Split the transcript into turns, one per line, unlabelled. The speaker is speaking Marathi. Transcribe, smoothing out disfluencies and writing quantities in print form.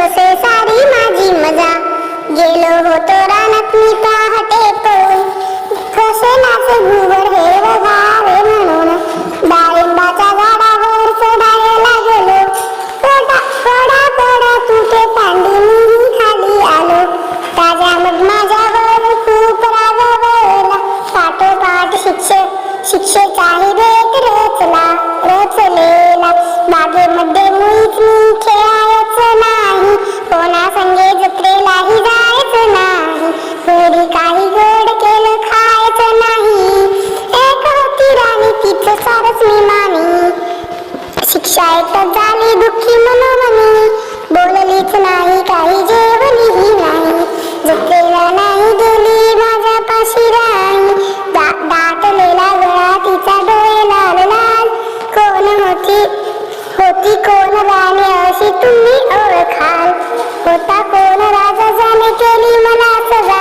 बसे सारी माझी मजा, गेलो होतो रानात मी पहाटे पळून, कसे नाचे घुबड हे वगावे म्हणून, डाळिंबाच्या झाडावर चढायला गेलो, कोडा कोडा कोडा तुटे पांडी मी खाली आलो, ताज्या मग माझ्यावर खूप राग वळला, पाठोपाठ शिक्षेचाही बेत रचलेला, बागेमध्ये मुळीच मी खेळायचं नाही, कोणा संगे जत्रेलाही जायचं नाही, घरी काही गोड केलं खायचं नाही, एक होती राणी तिचं सारच मी मानी, शिक्षा एकच झाली दुःखी मनोमनी, बोललीच नाही काही जेवलीही नाही, जत्रेला नाही गेली माझ्यापाशी राणी, दाटलेला गळा तिचा डोळे लाल लाल, कोण होती कोण राणी अशी तुम्ही ओळखाल, होता कोण राजा जाणे केली मला सजा,